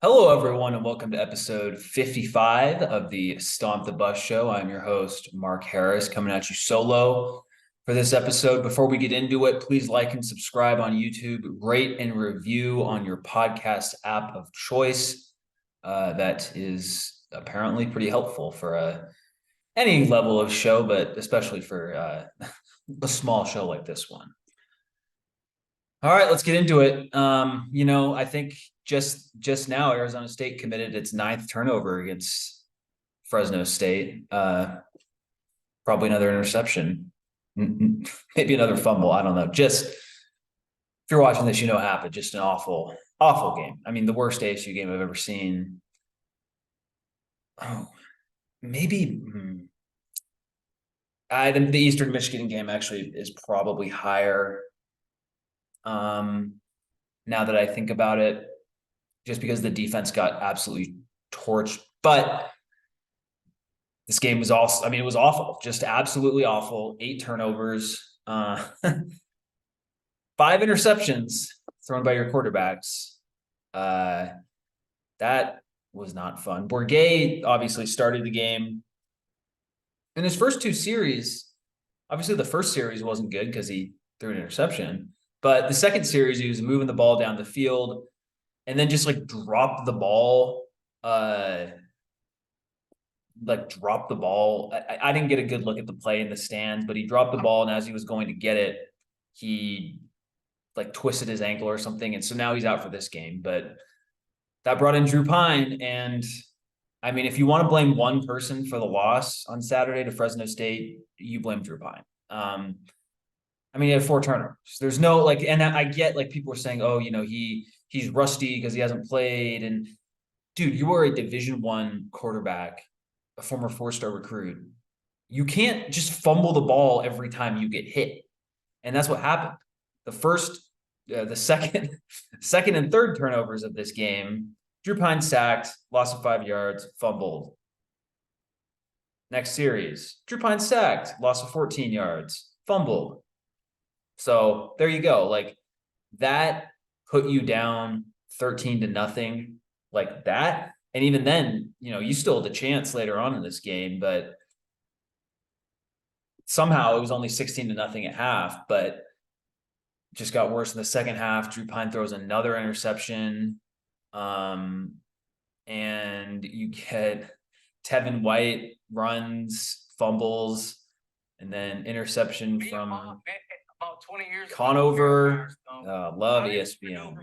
Hello, everyone, and welcome to episode 55 of the Stomp the Bus show. I'm your host, Mark Harris, coming at you solo for this episode. Before we get into it, please like and subscribe on YouTube, rate and review on your podcast app of choice. That is apparently pretty helpful for any level of show, but especially for a small show like this one. All right, let's get into it. I think just now Arizona State committed its ninth turnover against Fresno State. Probably another interception, maybe another fumble. I don't know. Just if you're watching this, you know what happened. Just an awful game. I mean, the worst ASU game I've ever seen. Oh, maybe. The Eastern Michigan game actually is probably higher. Now that I think about it, just because the defense got absolutely torched. But this game was also, it was awful, just absolutely awful. 8 turnovers, 5 interceptions thrown by your quarterbacks. That was not fun. Bourguet obviously started the game. In his first 2 series, obviously the first series wasn't good because he threw an interception. But the second series, he was moving the ball down the field and then just dropped the ball. I didn't get a good look at the play in the stands, but he dropped the ball, and as he was going to get it, he twisted his ankle or something, and so now he's out for this game. But that brought in Drew Pine, and if you want to blame one person for the loss on Saturday to Fresno State, you blame Drew Pine. He had 4 turnovers. There's no and I get people are saying, oh, he's rusty because he hasn't played, and dude, you are a Division I quarterback, a former 4-star recruit. You can't just fumble the ball every time you get hit. And that's what happened. The second and third turnovers of this game, Drew Pine sacked, loss of 5 yards, fumbled. Next series, Drew Pine sacked, loss of 14 yards, fumbled. So there you go. That put you down 13-0 like that. And even then, you still had a chance later on in this game, but somehow it was only 16-0 at half, but just got worse in the second half. Drew Pine throws another interception. And you get Tevin White runs, fumbles, and then interception from about 20 years Conover. Love ESPN.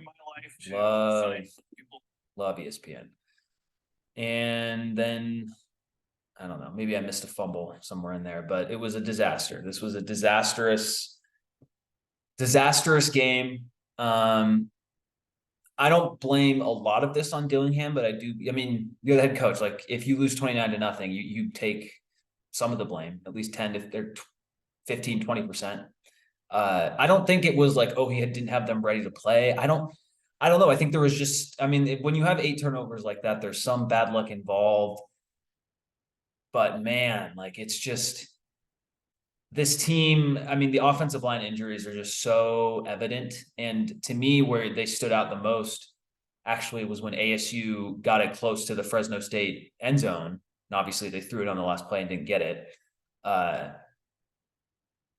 Love ESPN. And then I don't know, maybe I missed a fumble somewhere in there, but it was a disaster. This was a disastrous game. I don't blame a lot of this on Dillingham, but I do. You're the head coach. If you lose 29-0, you take some of the blame, at least 10 if they're 15, 20%. I don't think it was he didn't have them ready to play. I don't know. I think there was just, when you have 8 turnovers like that, there's some bad luck involved. But man, it's just this team. The offensive line injuries are just so evident. And to me, where they stood out the most actually was when ASU got it close to the Fresno State end zone. And obviously they threw it on the last play and didn't get it.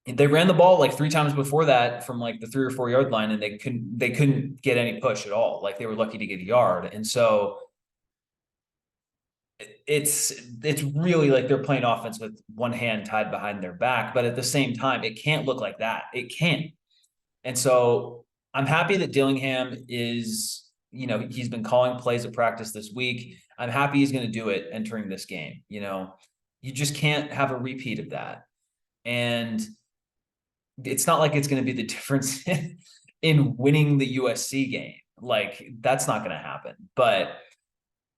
They ran the ball 3 times before that from the 3 or 4 yard line, and they couldn't get any push at all. They were lucky to get a yard. And so it's really they're playing offense with one hand tied behind their back, but at the same time, it can't look like that. It can't. And so I'm happy that Dillingham is, he's been calling plays at practice this week. I'm happy he's going to do it entering this game. You just can't have a repeat of that. And it's not like it's going to be the difference in winning the USC game. That's not going to happen. But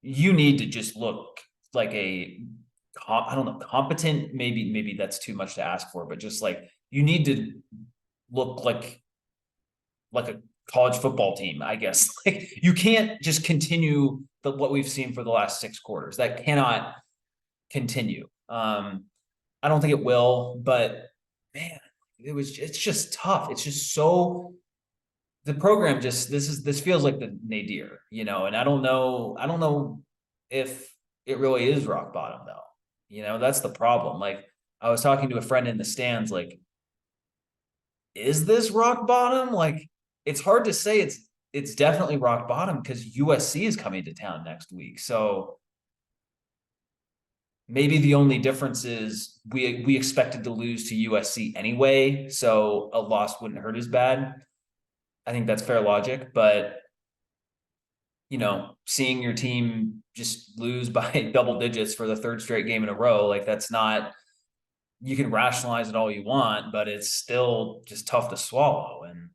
you need to just look like competent. Maybe that's too much to ask for, but just you need to look like a college football team, I guess. You can't just continue what we've seen for the last 6 quarters. That cannot continue. I don't think it will, but man, it's just tough. It's just so the program just, this feels like the nadir, and I don't know if it really is rock bottom though. That's the problem. Like, I was talking to a friend in the stands, like, is this rock bottom? Like, it's hard to say it's definitely rock bottom because USC is coming to town next week. So maybe the only difference is we expected to lose to USC anyway, so a loss wouldn't hurt as bad. I think that's fair logic, but seeing your team just lose by double digits for the third straight game in a row, like, that's not, you can rationalize it all you want, but it's still just tough to swallow. And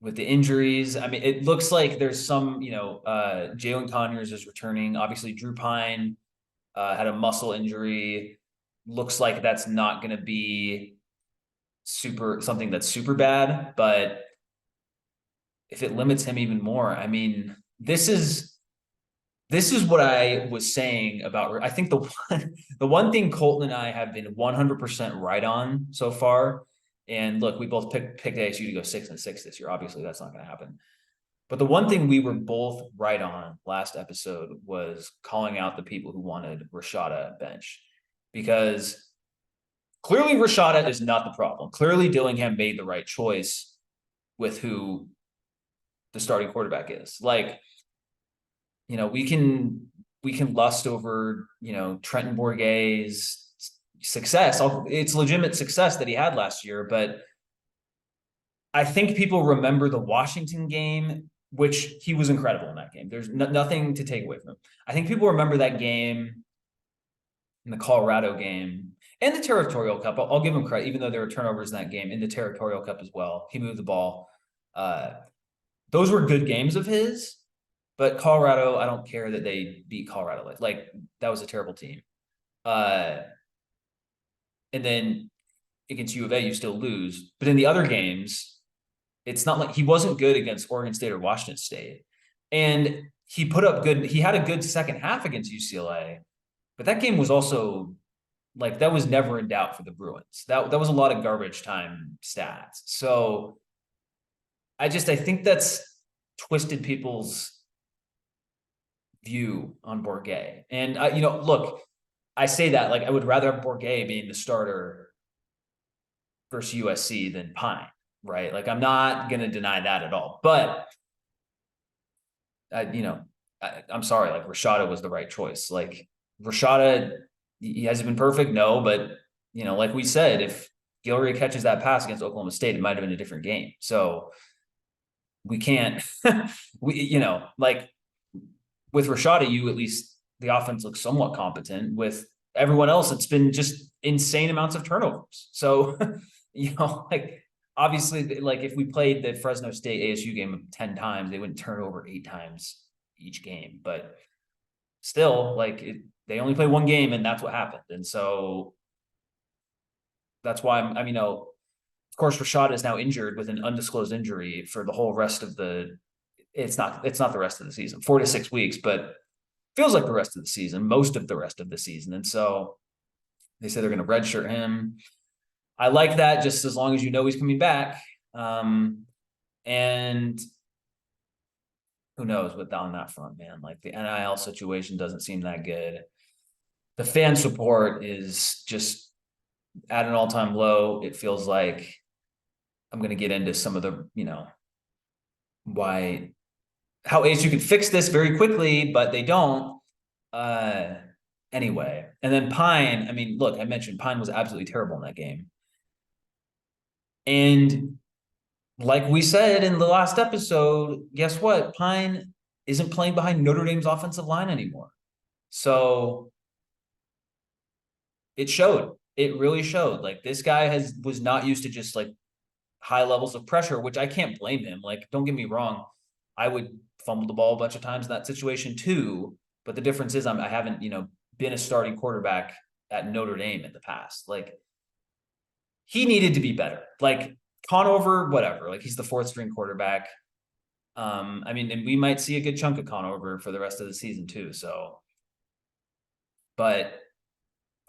with the injuries, I mean, it looks like there's some, Jalen Conyers is returning. Obviously, Drew Pine had a muscle injury. Looks like that's not going to be something that's super bad, but if it limits him even more, I mean, this is what I was saying about, I think the one thing Colton and I have been 100% right on so far. And look, we both picked ASU to go 6-6 this year. Obviously, that's not going to happen. But the one thing we were both right on last episode was calling out the people who wanted Rashada bench, because clearly Rashada is not the problem. Clearly Dillingham made the right choice with who the starting quarterback is. Like, we can lust over, Trenton Bourguet's success. It's legitimate success that he had last year, but I think people remember the Washington game, which he was incredible in that game. There's nothing to take away from him. I think people remember that game in the Colorado game and the Territorial Cup. I'll give him credit, even though there were turnovers in that game, in the Territorial Cup as well. He moved the ball. Those were good games of his, but Colorado, I don't care that they beat Colorado. Like, that was a terrible team. And then against U of A, you still lose. But in the other games, it's not like he wasn't good against Oregon State or Washington State. And he had a good second half against UCLA, but that game was also, like, that was never in doubt for the Bruins. That was a lot of garbage time stats. So I think that's twisted people's view on Bourguet. And look, I say that, like, I would rather have Bourguet being the starter versus USC than Pine, right? Like, I'm not going to deny that at all. But, I'm sorry, like, Rashada was the right choice. Like, Rashada, he hasn't been perfect, no, but, like we said, if Gilroy catches that pass against Oklahoma State, it might have been a different game. So we can't, like, with Rashada, at least the offense looks somewhat competent. With everyone else, it's been just insane amounts of turnovers. So, like, obviously, like, if we played the Fresno State ASU game 10 times, they wouldn't turn over 8 times each game. But still, like, they only play one game, and that's what happened. And so that's why of course, Rashada is now injured with an undisclosed injury for the whole rest of it's not the rest of the season, 4 to 6 weeks, but feels like the rest of the season, most of the rest of the season. And so they say they're going to redshirt him. I like that, just as long as he's coming back. And who knows what on that front, man. Like, the NIL situation doesn't seem that good. The fan support is just at an all-time low. It feels like I'm going to get into some of the, how ASU could fix this very quickly, but they don't. Anyway, and then Pine, I mean, look, I mentioned Pine was absolutely terrible in that game. And like we said in the last episode, guess what? Pine isn't playing behind Notre Dame's offensive line anymore. So it showed. It really showed. Like, this guy was not used to just, like, high levels of pressure, which I can't blame him. Like, don't get me wrong, I would fumble the ball a bunch of times in that situation too. But the difference is I haven't, been a starting quarterback at Notre Dame in the past. Like, he needed to be better. Like, Conover, whatever. Like, he's the 4th string quarterback. I mean, and we might see a good chunk of Conover for the rest of the season too. So, but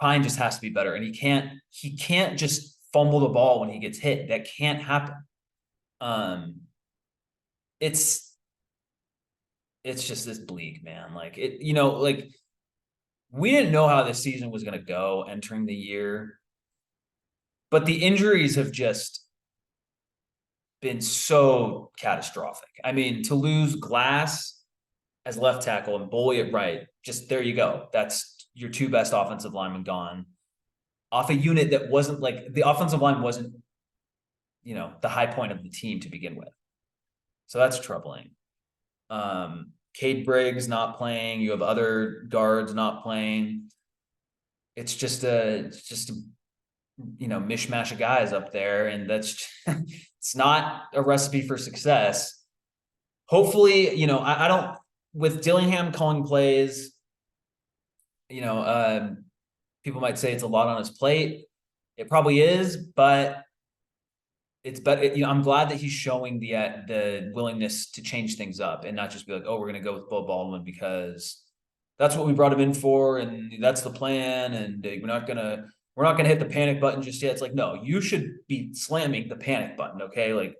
Pine just has to be better, and he can't just fumble the ball when he gets hit. That can't happen. it's just this bleak, man. Like like we didn't know how this season was going to go entering the year, but the injuries have just been so catastrophic. I mean, to lose Glass as left tackle and Boley at right, just there you go. That's your two best offensive linemen gone off a unit that wasn't like the offensive line wasn't, the high point of the team to begin with. So that's troubling. Cade Briggs not playing. You have other guards not playing. It's just a mishmash of guys up there, and that's it's not a recipe for success. Hopefully, I don't with Dillingham calling plays. People might say it's a lot on his plate. It probably is, but it's better. I'm glad that he's showing the willingness to change things up and not just be like, oh, we're going to go with Bo Baldwin because that's what we brought him in for, and that's the plan, and we're not gonna hit the panic button just yet. It's like, no, you should be slamming the panic button. Okay, like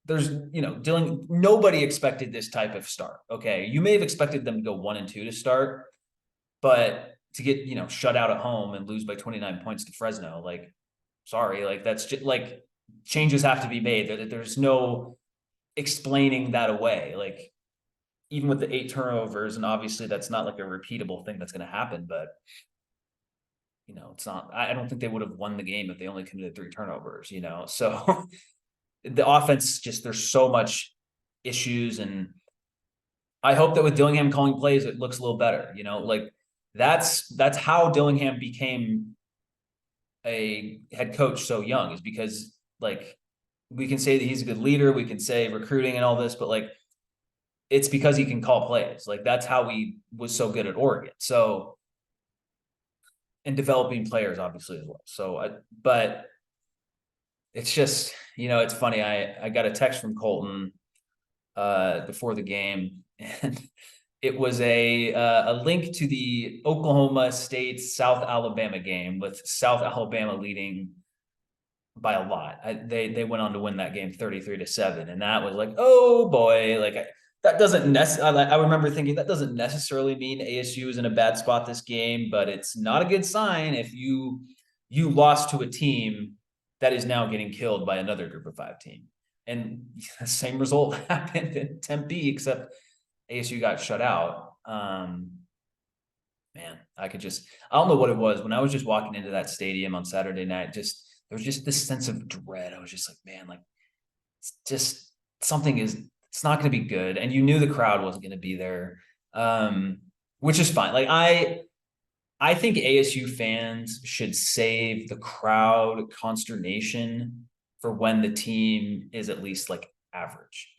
there's nobody expected this type of start. Okay, you may have expected them to go 1-2 to start, but to get shut out at home and lose by 29 points to Fresno, like, sorry, like that's just like changes have to be made. There's no explaining that away. Like even with the 8 turnovers, and obviously that's not like a repeatable thing that's going to happen, but it's not. I don't think they would have won the game if they only committed 3 turnovers. So the offense just there's so much issues, and I hope that with Dillingham calling plays, it looks a little better. Like that's how Dillingham became a head coach so young, is because like we can say that he's a good leader, we can say recruiting and all this, but like it's because he can call plays. Like that's how he was so good at Oregon. So and developing players obviously as well. So but it's just it's funny. I got a text from Colton before the game, and it was a link to the Oklahoma State South Alabama game with South Alabama leading by a lot. They went on to win that game 33-7, and that was like, oh boy, like that doesn't necessarily. I remember thinking that doesn't necessarily mean ASU is in a bad spot this game, but it's not a good sign if you lost to a team that is now getting killed by another Group of 5 team. And the same result happened in Tempe, except ASU got shut out. Man, I don't know what it was. When I was just walking into that stadium on Saturday night, there was just this sense of dread. I was just like, man, like it's just it's not going to be good. And you knew the crowd wasn't going to be there, which is fine. Like I think ASU fans should save the crowd consternation for when the team is at least like average,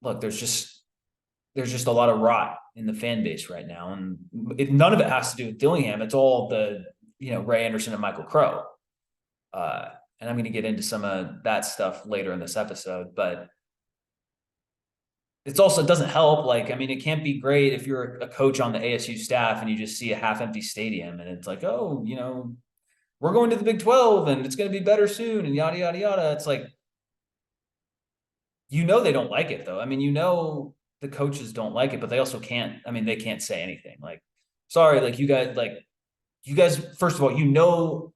look, there's just a lot of rot in the fan base right now, and none of it has to do with Dillingham. It's all the Ray Anderson and Michael Crow, and I'm going to get into some of that stuff later in this episode, but it doesn't help. Like, I mean, it can't be great if you're a coach on the ASU staff and you just see a half empty stadium and it's like, oh, we're going to the Big 12 and it's going to be better soon and yada, yada, yada. It's like, they don't like it though. I mean, the coaches don't like it, but they also they can't say anything. Like, sorry, like you guys, first of all,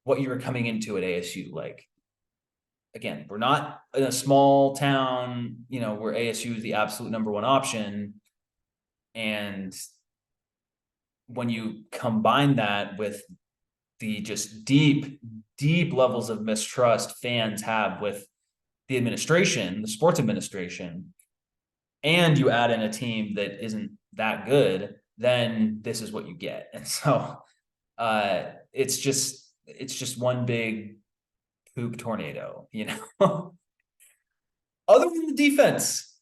what you were coming into at ASU. Like, again, we're not in a small town, where ASU is the absolute number one option. And when you combine that with the just deep, deep levels of mistrust fans have with the administration, the sports administration, and you add in a team that isn't that good, then this is what you get. And so it's just one big poop tornado, Other than the defense,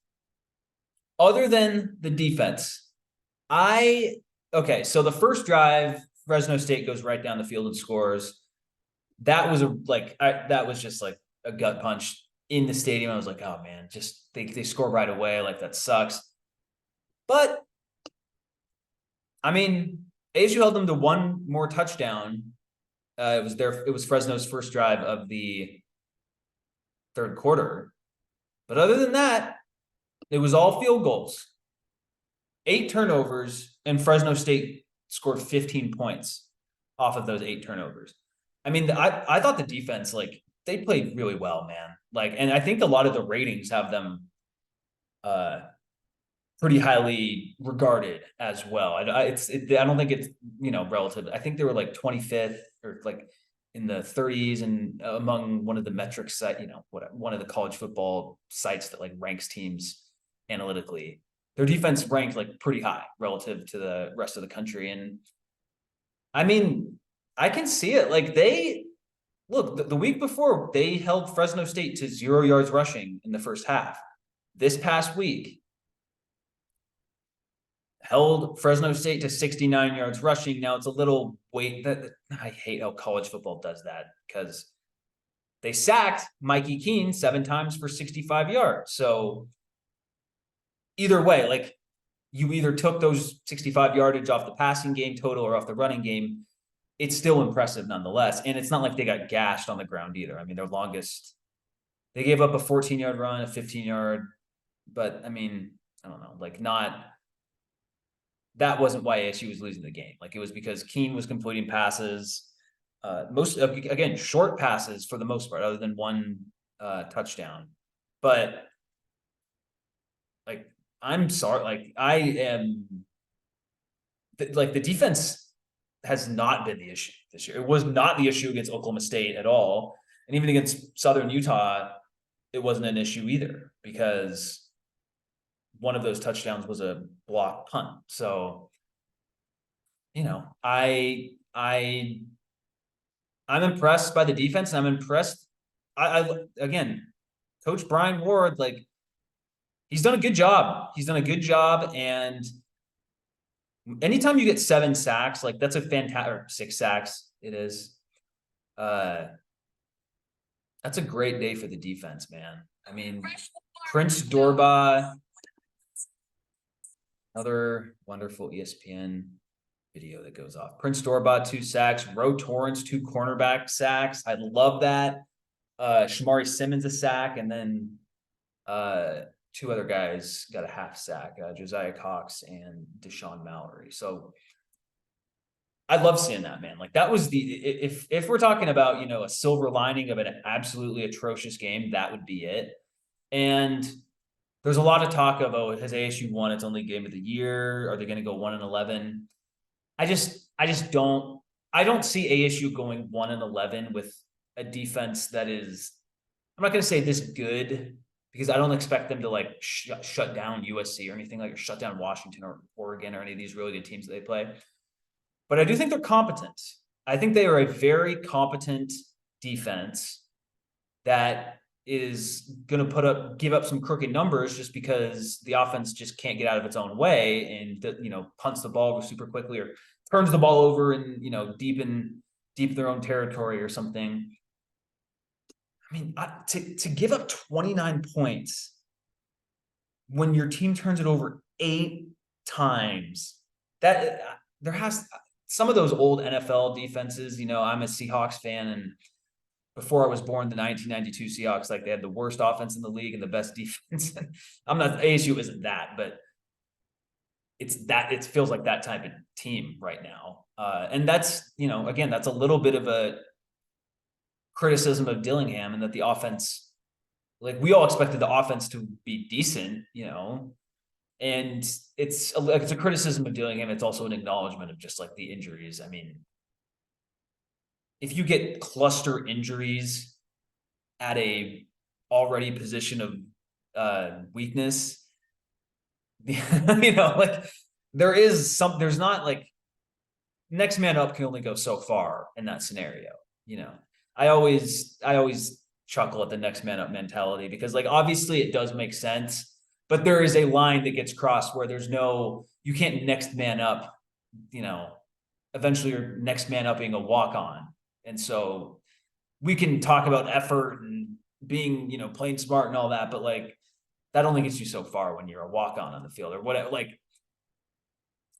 so the first drive, Fresno State goes right down the field and scores. That was that was just like a gut punch in the stadium. I was like, oh man, just they score right away. Like that sucks. But I mean, ASU held them to one more touchdown It was Fresno's first drive of the third quarter. But other than that, it was all field goals, 8 turnovers, and Fresno State scored 15 points off of those 8 turnovers. I mean, I thought the defense, like, they played really well, man. Like, and I think a lot of the ratings have them pretty highly regarded as well. I don't think it's, relative. I think they were like 25th or like in the 30s and among one of the metrics site, one of the college football sites that like ranks teams analytically. Their defense ranked like pretty high relative to the rest of the country. And I mean, I can see it. Like the week before they held Fresno State to 0 yards rushing in the first half. This past week, held Fresno State to 69 yards rushing. Now it's a little that I hate how college football does that because they sacked Mikey Keene 7 times for 65 yards. So either way, like you either took those 65 yardage off the passing game total or off the running game. It's still impressive nonetheless. And it's not like they got gashed on the ground either. I mean, their longest, they gave up a 14-yard run, a 15-yard, but I mean, I don't know, like that wasn't why ASU was losing the game. Like it was because Keene was completing passes, most again, short passes for the most part, other than one touchdown. But like, I'm sorry, like I am like the defense has not been the issue this year. It was not the issue against Oklahoma State at all. And even against Southern Utah, it wasn't an issue either because one of those touchdowns was a block punt. So, I'm impressed by the defense, and I'm impressed. Again, Coach Brian Ward, like, he's done a good job. He's done a good job, and anytime you get 7 sacks, like that's a fantastic, or 6 sacks, it is. That's a great day for the defense, man. I mean, Prince Dorba, another wonderful ESPN video that goes off. Prince Dorba, 2 sacks. Ro Torrance, 2 cornerback sacks. I love that. Shamari Simmons, a sack. And then 2 other guys got a half sack. Josiah Cox and Deshaun Mallory. So I love seeing that, man. Like that was if we're talking about, a silver lining of an absolutely atrocious game, that would be it. And there's a lot of talk of, has ASU won its only game of the year? Are they going to go 1-11? I don't see ASU going 1-11 with a defense that is, I'm not going to say this good because I don't expect them to like shut down USC or anything like, or shut down Washington or Oregon or any of these really good teams that they play. But I do think they're competent. I think they are a very competent defense that is going to give up some crooked numbers just because the offense just can't get out of its own way and, punts the ball super quickly or turns the ball over and, deep in their own territory or something. I mean, to give up 29 points when your team turns it over 8 times, that there has some of those old NFL defenses, I'm a Seahawks fan, and before I was born, the 1992 Seahawks, like they had the worst offense in the league and the best defense. I'm not, ASU isn't that, but it feels like that type of team right now. And that's, again, that's a little bit of a criticism of Dillingham, and that the offense, like we all expected the offense to be decent, and it's a criticism of Dillingham. It's also an acknowledgement of just like the injuries. I mean, if you get cluster injuries at a already position of weakness, like there's not like next man up can only go so far in that scenario. I always chuckle at the next man up mentality because like, obviously it does make sense, but there is a line that gets crossed where you can't next man up, eventually your next man up being a walk on. And so we can talk about effort and being, playing smart and all that, but like that only gets you so far when you're a walk-on on the field or what, like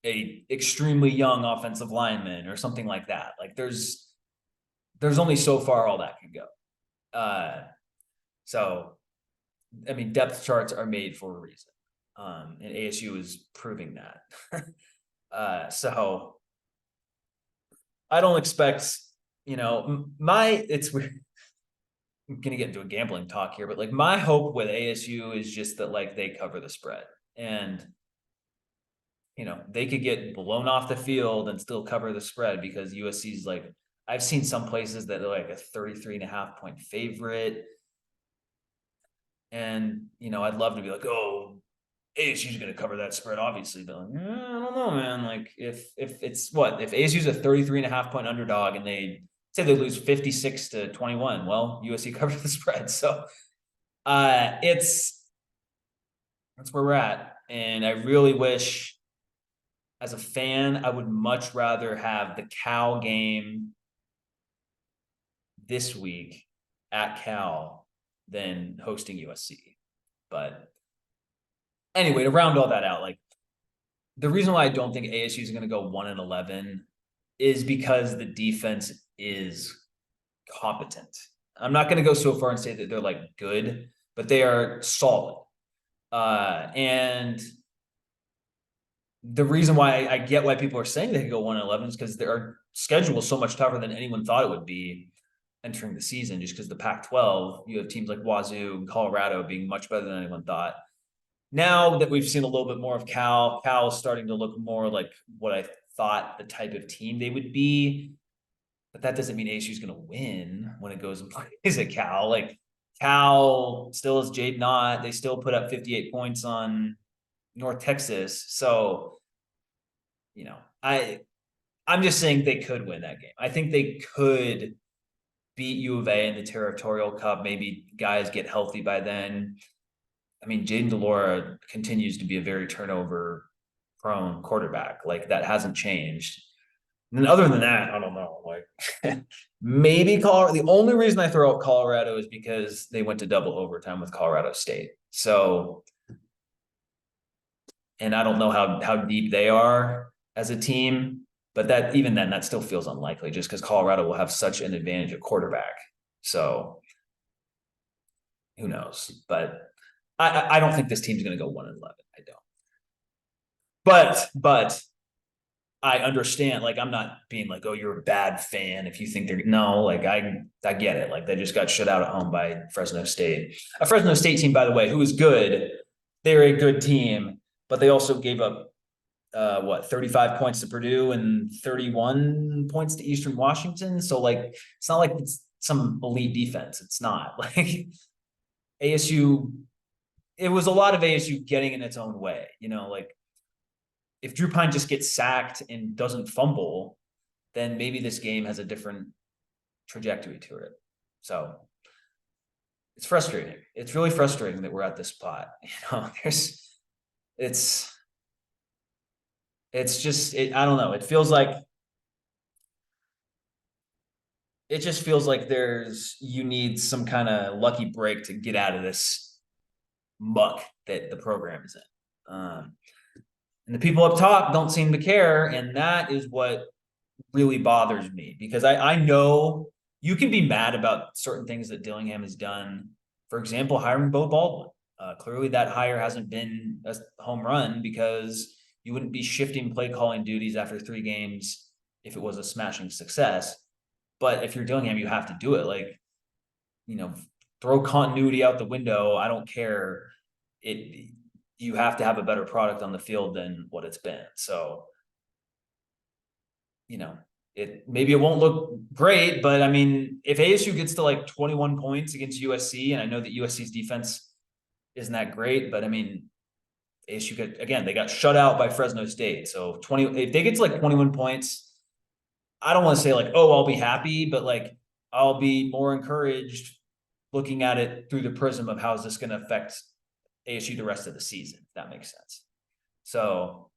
a extremely young offensive lineman or something like that. Like there's there's only so far all that can go. So, I mean, depth charts are made for a reason. And ASU is proving that. So I don't expect, it's weird. I'm gonna get into a gambling talk here, but like my hope with ASU is just that like they cover the spread, and they could get blown off the field and still cover the spread, because USC's like, I've seen some places that are like a 33.5-point favorite. And, I'd love to be like, oh, ASU's going to cover that spread, obviously. But like, I don't know, man. Like if ASU's a 33.5-point underdog and they say they lose 56-21, well, USC covers the spread. So that's where we're at. And I really wish, as a fan, I would much rather have the Cal game this week at Cal than hosting USC. But anyway, to round all that out, like the reason why I don't think ASU is going to go 1-11 is because the defense is competent. I'm not going to go so far and say that they're like good, but they are solid. And the reason why I get why people are saying they could go 1-11 is because their schedule is so much tougher than anyone thought it would be entering the season, just because the Pac-12, you have teams like Wazoo and Colorado being much better than anyone thought. Now that we've seen a little bit more of Cal is starting to look more like what I thought the type of team they would be. But that doesn't mean ASU is going to win when it goes and plays at Cal. Like Cal still is Jade Knott. They still put up 58 points on North Texas. So, I'm just saying they could win that game. I think they could beat U of A in the Territorial Cup. Maybe guys get healthy by then. I mean, Jaden DeLora continues to be a very turnover-prone quarterback. Like, that hasn't changed. And other than that, I don't know. Like, maybe Colorado. The only reason I throw out Colorado is because they went to double overtime with Colorado State. So, and I don't know how deep they are as a team, but that still feels unlikely, just because Colorado will have such an advantage at quarterback. So, who knows? But I don't think this team's going to go 1-11. I don't. But I understand. Like, I'm not being like, oh, you're a bad fan if you think they're no. Like, I get it. Like, they just got shut out at home by Fresno State, a Fresno State team, by the way, who is good. They're a good team, but they also gave up 35 points to Purdue and 31 points to Eastern Washington. So like, it's not like it's some elite defense. It's not like ASU. It was a lot of ASU getting in its own way. Like if Drew Pine just gets sacked and doesn't fumble, then maybe this game has a different trajectory to it. So it's frustrating. It's really frustrating that we're at this spot. It's just, I don't know. It just feels like you need some kind of lucky break to get out of this muck that the program is in. And the people up top don't seem to care. And that is what really bothers me, because I know you can be mad about certain things that Dillingham has done. For example, hiring Bo Baldwin. Clearly that hire hasn't been a home run, because you wouldn't be shifting play calling duties after 3 games if it was a smashing success. But if you're Dillingham, you have to do it. Like, throw continuity out the window. I don't care. You have to have a better product on the field than what it's been. So, maybe it won't look great, but I mean, if ASU gets to like 21 points against USC, and I know that USC's defense isn't that great, but I mean, ASU they got shut out by Fresno State. So if they get to like 21 points, I don't want to say like, oh, I'll be happy, but like, I'll be more encouraged looking at it through the prism of how is this going to affect ASU the rest of the season, if that makes sense. So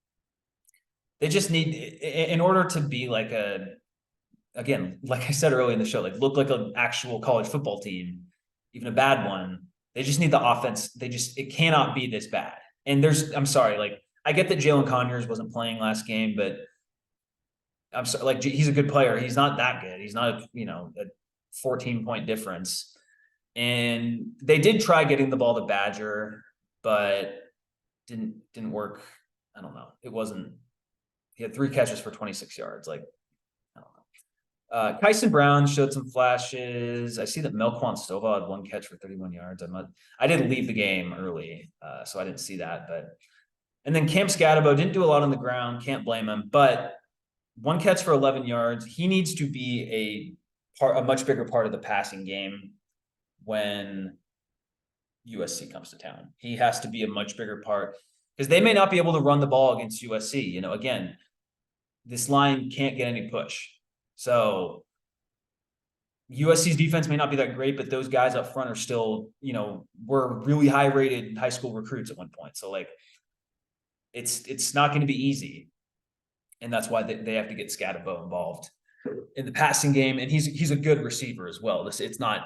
they just need, in order to be like like I said earlier in the show, like look like an actual college football team, even a bad one, they just need the offense. It cannot be this bad. And I'm sorry, like I get that Jalen Conyers wasn't playing last game, but I'm sorry, like he's a good player. He's not that good. He's not a 14-point difference. And they did try getting the ball to Badger, but didn't work. I don't know. It wasn't. He had 3 catches for 26 yards. Like, I don't know. Kyson Brown showed some flashes. I see that Melquan Stovall had 1 catch for 31 yards. I didn't leave the game early, so I didn't see that. And then Cam Scatabo didn't do a lot on the ground. Can't blame him. But 1 catch for 11 yards. He needs to be a much bigger part of the passing game when USC comes to town. He has to be a much bigger part because they may not be able to run the ball against USC. Again, this line can't get any push. So USC's defense may not be that great, but those guys up front are still, were really high rated high school recruits at one point. So like, it's not going to be easy. And that's why they have to get Scatabo involved in the passing game. And he's a good receiver as well. It's not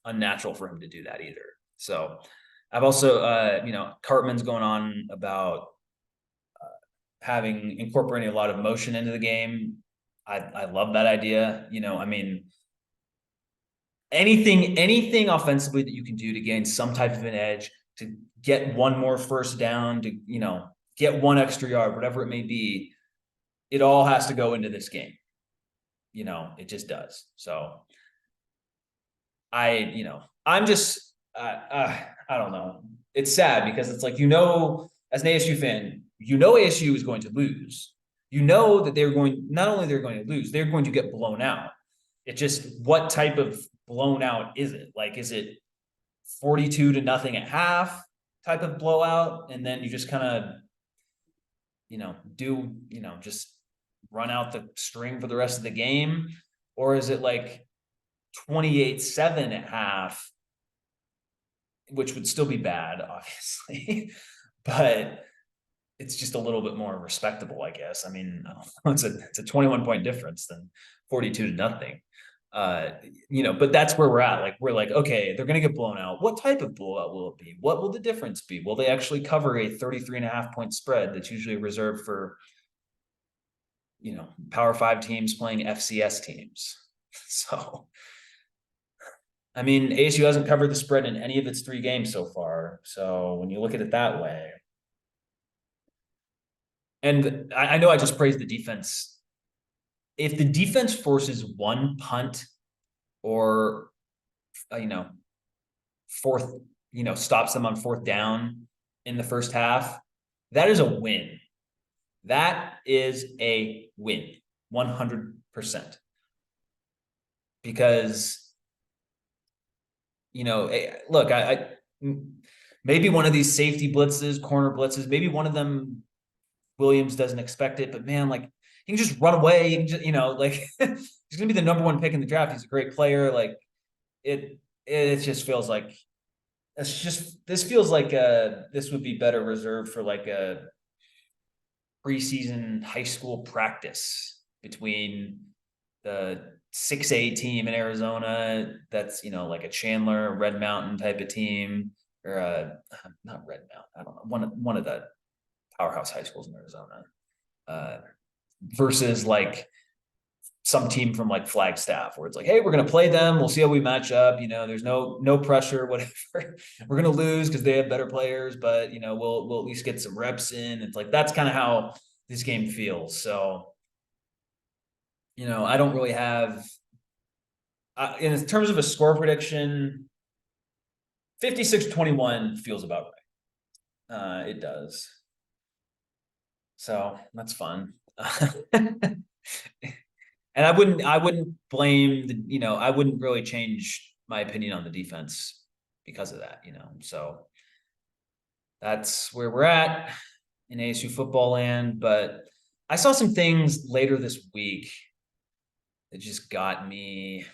unnatural for him to do that either. So I've also, Cartman's going on about incorporating a lot of motion into the game. I love that idea. Anything offensively that you can do to gain some type of an edge, to get one more first down, to, get 1 extra yard, whatever it may be, it all has to go into this game. It just does. So I'm just, I don't know. It's sad because it's like, as an ASU fan, ASU is going to lose. That not only they're going to lose, they're going to get blown out. It's just, what type of blown out is it? Like, is it 42-0 at half type of blowout? And then you just kind of, just run out the string for the rest of the game? Or is it like 28-7 at half, which would still be bad, obviously, but it's just a little bit more respectable, I guess. I mean, it's a 21-point difference than 42-0. But that's where we're at. Like, we're like, okay, they're going to get blown out. What type of blowout will it be? What will the difference be? Will they actually cover a 33.5-point spread that's usually reserved for, Power 5 teams playing FCS teams? So, I mean, ASU hasn't covered the spread in any of its 3 games so far. So when you look at it that way, and I know I just praised the defense. If the defense forces 1 punt or, stops them on 4th down in the first half, that is a win. That is a win, 100%. Because, look, maybe one of these safety blitzes, corner blitzes, maybe one of them, Williams doesn't expect it, but man, like, he can just run away. He can just, he's going to be the number 1 pick in the draft. He's a great player. Like, it just feels like, this feels like this would be better reserved for like a preseason high school practice between the 6A team in Arizona. That's, like a Chandler, Red Mountain type of team, or not Red Mountain. I don't know. One of the powerhouse high schools in Arizona, versus like some team from like Flagstaff, where it's like, hey, we're going to play them. We'll see how we match up. There's no pressure, whatever. We're going to lose because they have better players, but we'll at least get some reps in. It's like, that's kind of how this game feels. So, I don't really have, in terms of a score prediction, 56-21 feels about right. It does. So that's fun. And I wouldn't blame I wouldn't really change my opinion on the defense because of that, so that's where we're at in ASU football land. But I saw some things later this week that just got me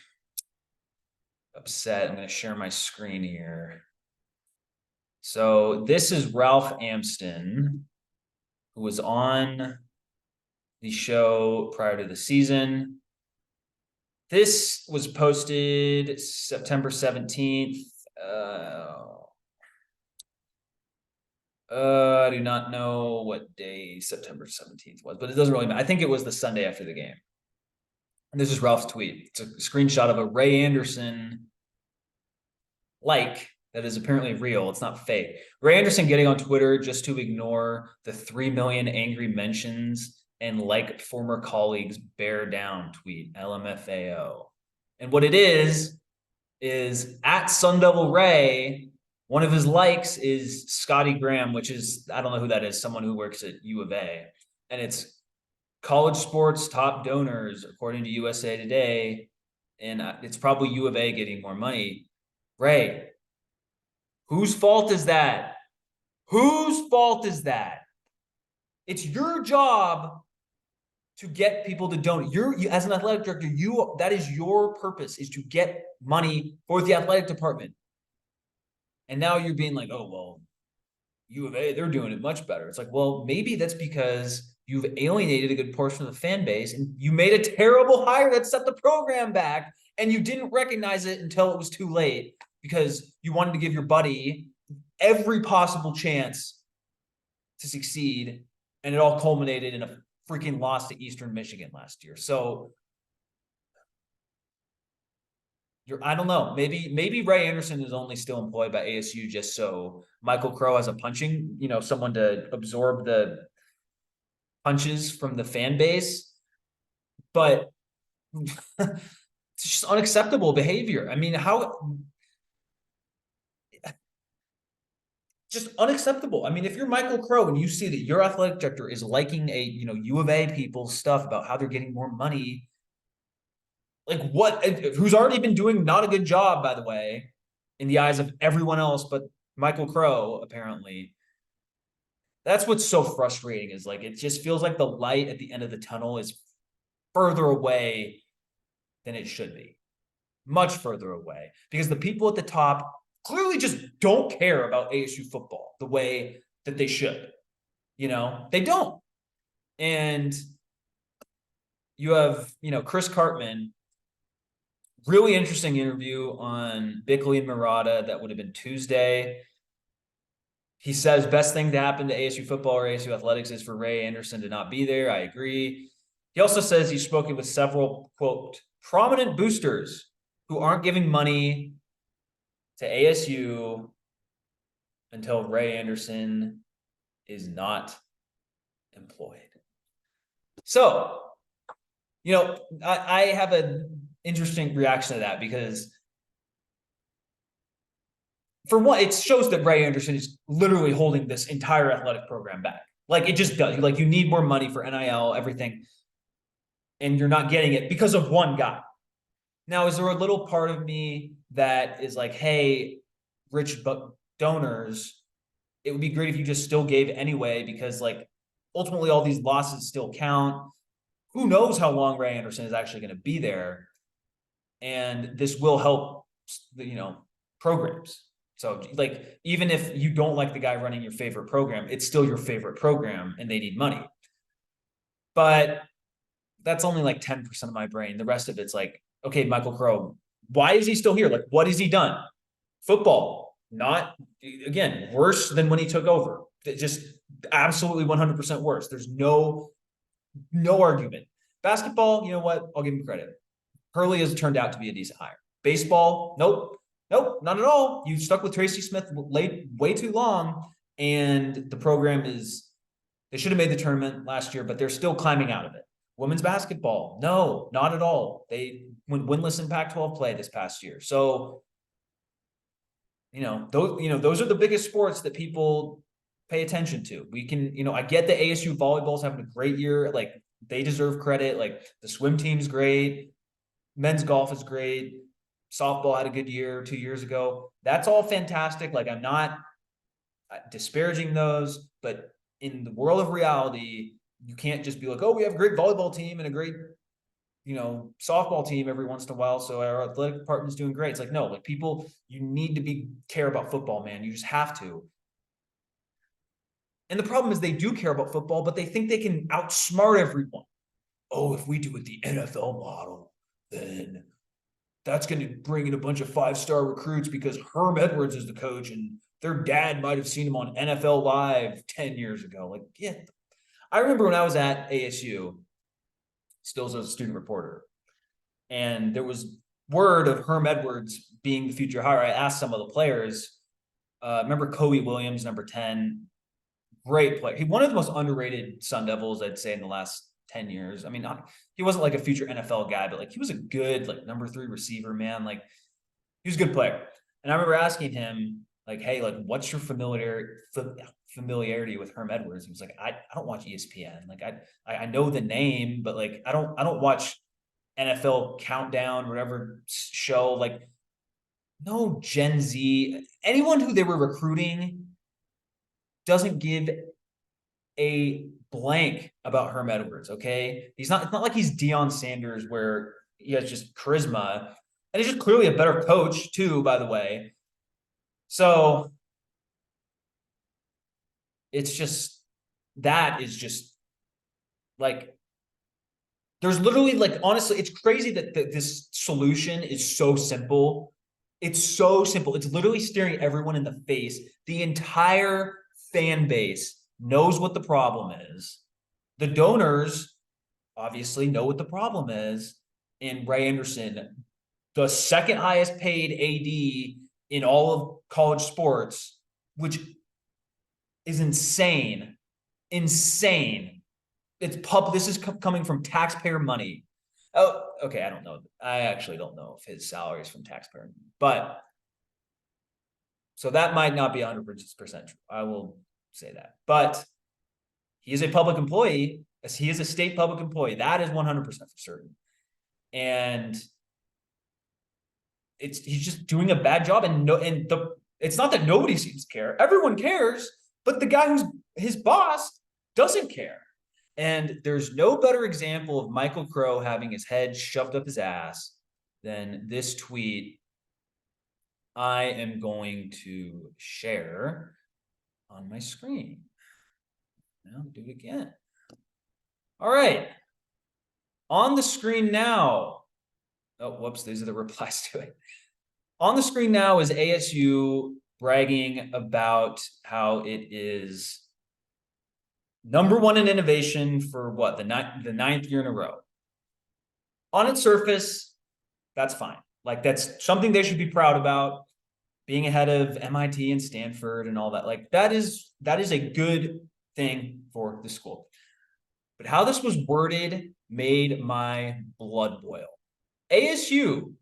upset. I'm going to share my screen here. So this is Ralph Amston, who was on the show prior to the season. This was posted September 17th. I do not know what day September 17th was, but it doesn't really matter. I think it was the Sunday after the game. And this is Ralph's tweet. It's a screenshot of a Ray Anderson that is apparently real. It's not fake. Ray Anderson getting on Twitter just to ignore the 3 million angry mentions and like former colleagues bear down tweet, LMFAO. And what it is at Sun Devil Ray, one of his likes is Scotty Graham, which is, I don't know who that is, someone who works at U of A. And it's college sports top donors, according to USA Today. And it's probably U of A getting more money. Ray, whose fault is that? Whose fault is that? It's your job to get people to donate. You as an athletic director, that is your purpose, is to get money for the athletic department. And now you're being like, oh, well, U of A, they're doing it much better. It's like, well, maybe that's because you've alienated a good portion of the fan base and you made a terrible hire that set the program back and you didn't recognize it until it was too late because you wanted to give your buddy every possible chance to succeed. And it all culminated in a freaking loss to Eastern Michigan last year. So I don't know. Maybe Ray Anderson is only still employed by ASU just so Michael Crow has a punching, someone to absorb the punches from the fan base. But it's just unacceptable behavior. I mean, just unacceptable. I mean, if you're Michael Crow and you see that your athletic director is liking U of A people's stuff about how they're getting more money, like who's already been doing not a good job, by the way, in the eyes of everyone else, but Michael Crow, apparently. That's what's so frustrating is like, it just feels like the light at the end of the tunnel is further away than it should be. Much further away, because the people at the top clearly just don't care about ASU football the way that they should. They don't. And you have, Chris Cartman, really interesting interview on Bickley and Murata. That would have been Tuesday. He says best thing to happen to ASU football or ASU athletics is for Ray Anderson to not be there. I agree. He also says he's spoken with several, quote, prominent boosters who aren't giving money to ASU until Ray Anderson is not employed. So, I have an interesting reaction to that because for one, it shows that Ray Anderson is literally holding this entire athletic program back. Like it just does. Like you need more money for NIL, everything, and you're not getting it because of one guy. Now, is there a little part of me that is like, hey, rich donors, it would be great if you just still gave anyway, because like ultimately all these losses still count. Who knows how long Ray Anderson is actually going to be there. And this will help, programs. So like, even if you don't like the guy running your favorite program, it's still your favorite program and they need money. But that's only like 10% of my brain. The rest of it's like, okay, Michael Crow, why is he still here? Like, what has he done? Football, not, again, worse than when he took over. Just absolutely 100% worse. There's no argument. Basketball, you know what? I'll give him credit. Hurley has turned out to be a decent hire. Baseball, nope, not at all. You stuck with Tracy Smith way too long, and the program they should have made the tournament last year, but they're still climbing out of it. Women's basketball, no, not at all. They went winless in Pac-12 play this past year. So, those are the biggest sports that people pay attention to. We can, I get the ASU volleyball's having a great year. Like they deserve credit. Like the swim team's great. Men's golf is great. Softball had a good year 2 years ago. That's all fantastic. Like I'm not disparaging those, but in the world of reality, you can't just be like, oh, we have a great volleyball team and a great, softball team every once in a while. So our athletic department is doing great. It's like, no, like people, you need to care about football, man. You just have to. And the problem is they do care about football, but they think they can outsmart everyone. Oh, if we do it the NFL model, then that's going to bring in a bunch of 5-star recruits because Herm Edwards is the coach and their dad might have seen him on NFL Live 10 years ago. Like, yeah. I remember when I was at ASU, still as a student reporter, and there was word of Herm Edwards being the future hire. I asked some of the players, remember Kobe Williams, number 10, great player. He one of the most underrated Sun Devils, I'd say, in the last 10 years. I mean, he wasn't like a future NFL guy, but like he was a good like number 3 receiver, man. Like he was a good player. And I remember asking him, like, hey, like, what's your familiarity with Herm Edwards? He was like, I don't watch ESPN. Like I know the name, but like I don't watch NFL Countdown, whatever show. Like, no Gen Z, anyone who they were recruiting doesn't give a blank about Herm Edwards. Okay, it's not like he's Deion Sanders where he has just charisma, and he's just clearly a better coach too, by the way. So it's just that is just like there's literally like honestly, it's crazy that this solution is so simple. It's so simple. It's literally staring everyone in the face. The entire fan base knows what the problem is. The donors obviously know what the problem is. And Ray Anderson, the second highest paid AD in all of college sports, which is insane. Insane. It's this is coming from taxpayer money. Oh, okay. I don't know. I actually don't know if his salary is from taxpayer money, but so that might not be 100% true. I will say that, but he is a public employee. He is a state public employee. That is 100% for certain. And he's just doing a bad job. And it's not that nobody seems to care. Everyone cares, but the guy who's his boss doesn't care. And there's no better example of Michael Crow having his head shoved up his ass than this tweet I am going to share on my screen. Now do it again. All right. On the screen now. Oh, whoops. These are the replies to it. On the screen now is ASU bragging about how it is #1 in innovation for what? The ninth year in a row. On its surface, that's fine. Like that's something they should be proud about, being ahead of MIT and Stanford and all that. Like that is a good thing for the school. But how this was worded made my blood boil. ASU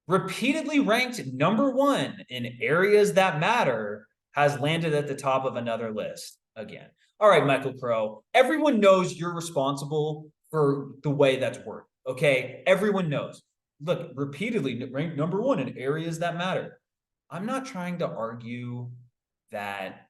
repeatedly ranked #1 in areas that matter has landed at the top of another list again. All right, Michael Crow, everyone knows you're responsible for the way that's worded. Okay, everyone knows. Look, repeatedly ranked #1 in areas that matter. I'm not trying to argue that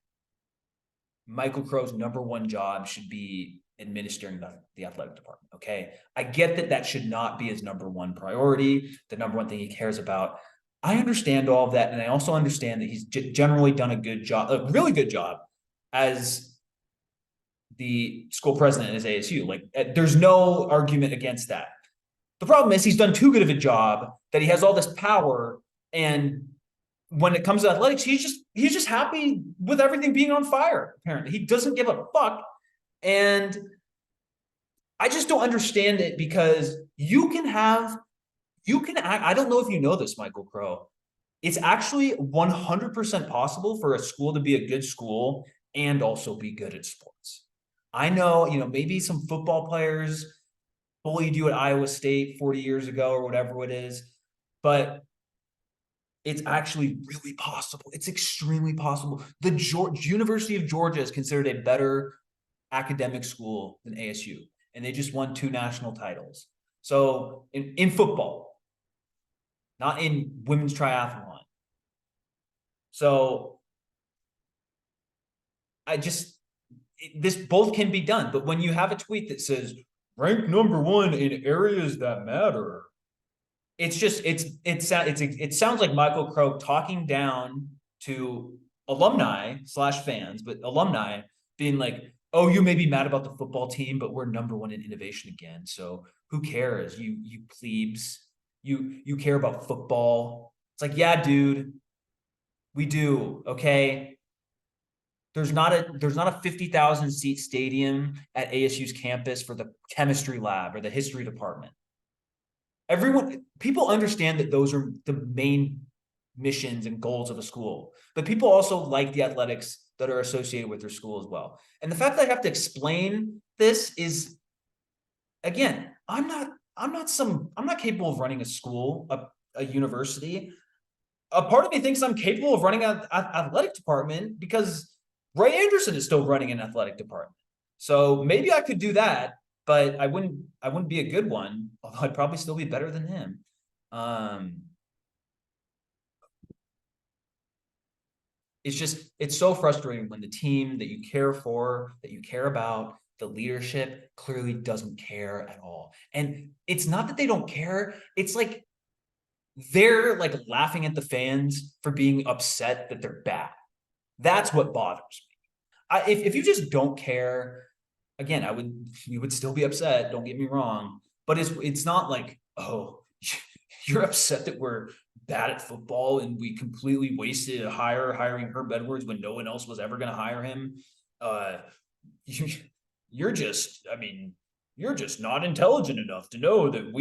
Michael Crow's #1 job should be administering the athletic department. Okay, I get that should not be his #1 priority, the #1 thing he cares about. I understand all of that, and I also understand that he's generally done a good job, a really good job, as the school president is ASU. Like, there's no argument against that. The problem is he's done too good of a job that he has all this power, and when it comes to athletics, he's just happy with everything being on fire. Apparently, he doesn't give a fuck, and I just don't understand it because I don't know if you know this, Michael Crow. It's actually 100% possible for a school to be a good school and also be good at sports. I know, maybe some football players bullied you at Iowa State 40 years ago or whatever it is, but it's actually really possible. It's extremely possible. The University of Georgia is considered a better academic school than ASU, and they just won 2 national titles. So in football, not in women's triathlon. So this both can be done, but when you have a tweet that says ranked #1 in areas that matter, it sounds like Michael Crow talking down to alumni/fans, but alumni being like, oh, you may be mad about the football team, but we're #1 in innovation again. So who cares? You plebes, you care about football. It's like, yeah, dude, we do. Okay. There's not a 50,000 seat stadium at ASU's campus for the chemistry lab or the history department. People understand that those are the main missions and goals of a school, but people also like the athletics that are associated with their school as well. And the fact that I have to explain this is, again, I'm not capable of running a school, a university. A part of me thinks I'm capable of running an athletic department because Ray Anderson is still running an athletic department. So maybe I could do that, but I wouldn't be a good one, although I'd probably still be better than him. It's so frustrating when the team that you care for, that you care about, the leadership clearly doesn't care at all. And it's not that they don't care. It's like they're like laughing at the fans for being upset that they're bad. That's what bothers me. If you just don't care, again, you would still be upset. Don't get me wrong, but it's not like, oh, you're upset that we're bad at football and we completely wasted hiring Herb Edwards when no one else was ever going to hire him. You're just not intelligent enough to know that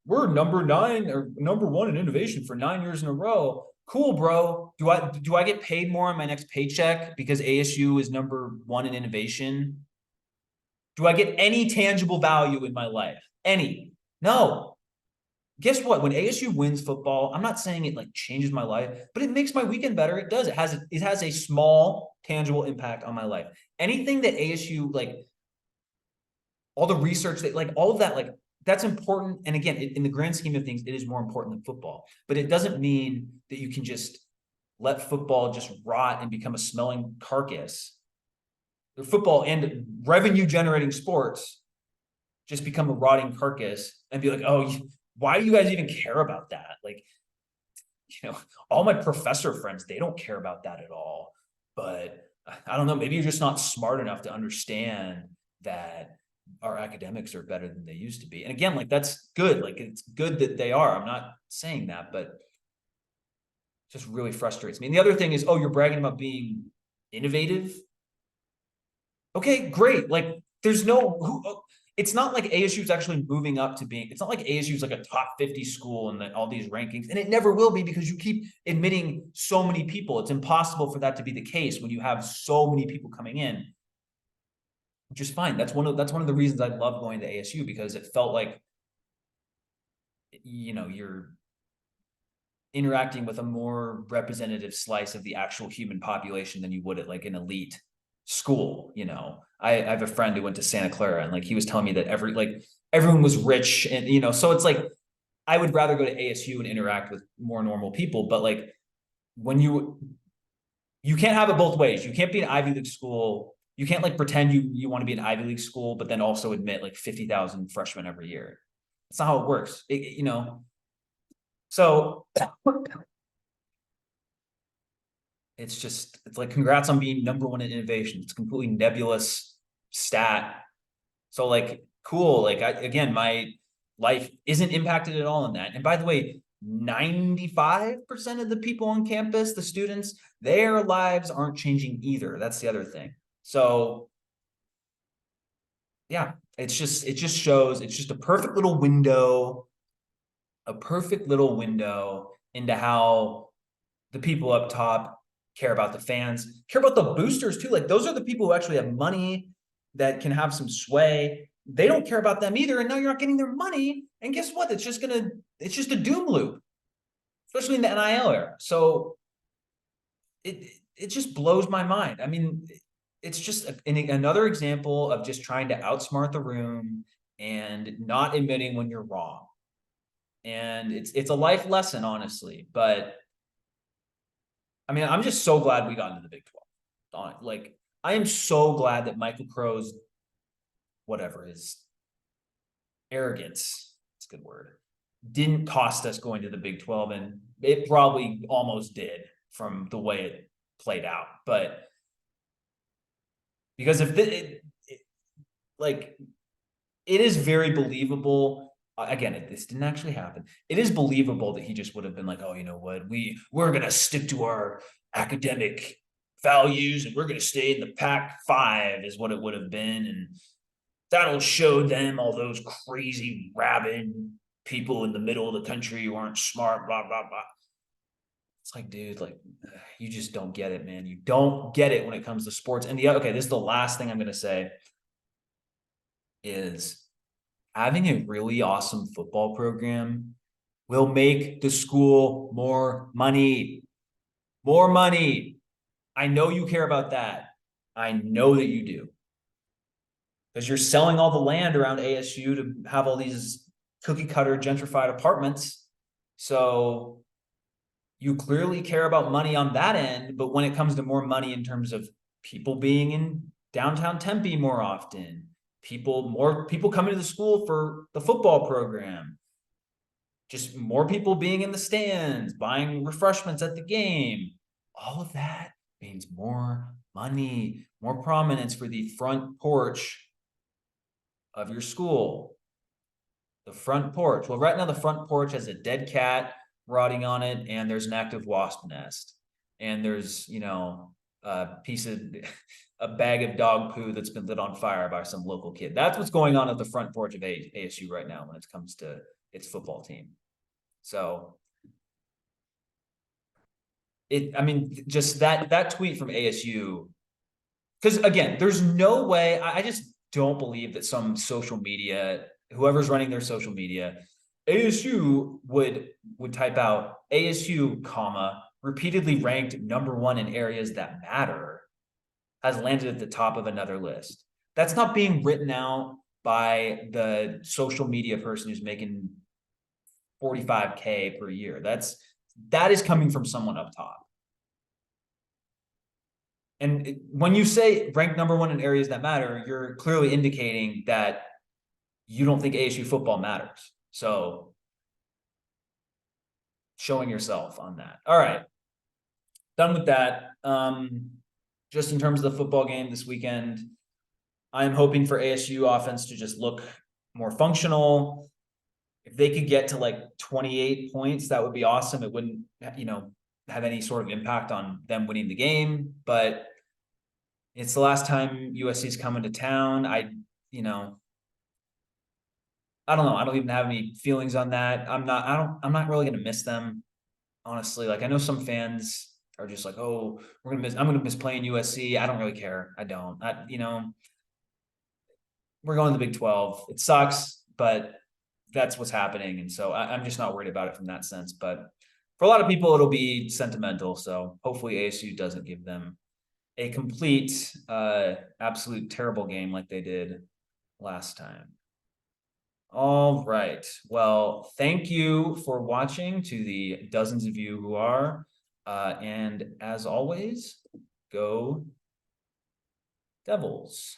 we're number 9 or number 1 in innovation for 9 years in a row. Cool, bro. Do I get paid more on my next paycheck because ASU is number 1 in innovation? Do I get any tangible value in my life? Any? No. Guess what? When ASU wins football, I'm not saying it like changes my life, but it makes my weekend better. It does. It has a small tangible impact on my life. Anything that ASU, like all the research that, like all of that, like that's important. And again, in the grand scheme of things, it is more important than football, but it doesn't mean that you can just let football just rot and become a smelling carcass. Football and revenue generating sports just become a rotting carcass and be like, oh, why do you guys even care about that? Like, all my professor friends, they don't care about that at all. But I don't know, maybe you're just not smart enough to understand that our academics are better than they used to be. And again, like that's good. Like it's good that they are. I'm not saying that, but it just really frustrates me. And the other thing is, oh, you're bragging about being innovative. Okay, great. Like there's it's not like ASU is actually moving up to being, it's not like ASU is like a top 50 school in all these rankings, and it never will be because you keep admitting so many people. It's impossible for that to be the case when you have so many people coming in, which is fine. That's one of the reasons I love going to ASU, because it felt like, you're interacting with a more representative slice of the actual human population than you would at like an elite school. I have a friend who went to Santa Clara, and like he was telling me that everyone was rich, and so it's like I would rather go to ASU and interact with more normal people. But like when you can't have it both ways. You can't be an Ivy League school. You can't like pretend you want to be an Ivy League school, but then also admit like 50,000 freshmen every year. That's not how it works. So it's like, congrats on being number 1 in innovation. It's a completely nebulous stat. So like, cool. Like again, my life isn't impacted at all in that. And by the way, 95% of the people on campus, the students, their lives aren't changing either. That's the other thing. So yeah, it just shows, it's just a perfect little window into how the people up top care about the fans, care about the boosters too. Like those are the people who actually have money that can have some sway. They don't care about them either. And now you're not getting their money. And guess what? It's just a doom loop, especially in the NIL era. So it just blows my mind. I mean, it's just another example of just trying to outsmart the room and not admitting when you're wrong. And it's a life lesson, honestly. But I mean, I'm just so glad we got into the Big 12. Like, I am so glad that Michael Crow's, his arrogance, it's a good word, didn't cost us going to the Big 12. And it probably almost did from the way it played out. But because if it is very believable. Again, this didn't actually happen. It is believable that he just would have been like, oh, you know what? We're going to stick to our academic values and we're going to stay in the Pac-5 is what it would have been. And that'll show them all those crazy, rabid people in the middle of the country who aren't smart, blah, blah, blah. It's like, dude, like, you just don't get it, man. You don't get it when it comes to sports. And okay, this is the last thing I'm going to say is having a really awesome football program will make the school more money. More money. I know you care about that. I know that you do. Because you're selling all the land around ASU to have all these cookie cutter gentrified apartments. So you clearly care about money on that end, but when it comes to more money in terms of people being in downtown Tempe more often, more people coming to the school for the football program, just more people being in the stands, buying refreshments at the game, all of that means more money, more prominence for the front porch of your school. The front porch. Well, right now the front porch has a dead cat rotting on it, and there's an active wasp nest, and there's, you know, a bag of dog poo that's been lit on fire by some local kid. That's what's going on at the front porch of ASU right now when it comes to its football team. So I mean, just that tweet from ASU, because again, there's no way, I just don't believe that some social media, whoever's running their social media, ASU would type out ASU, comma, repeatedly ranked #1 in areas that matter, has landed at the top of another list. That's not being written out by the social media person who's making 45K per year. That is coming from someone up top. And when you say rank #1 in areas that matter, you're clearly indicating that you don't think ASU football matters. So showing yourself on that. All right. Done with that. Just in terms of the football game this weekend, I'm hoping for ASU offense to just look more functional. If they could get to like 28 points, that would be awesome. It wouldn't, you know, have any sort of impact on them winning the game, but it's the last time USC's coming to town. You know, I don't know. I don't even have any feelings on that. I'm not really going to miss them. Honestly, like I know some fans are just like, oh, I'm going to miss playing USC. I don't really care. I don't, you know, we're going to the Big 12. It sucks, but that's what's happening. And so I'm just not worried about it from that sense, but for a lot of people, it'll be sentimental. So hopefully ASU doesn't give them a complete, absolute terrible game like they did last time. All right. Well, thank you for watching, to the dozens of you who are. And as always, go Devils.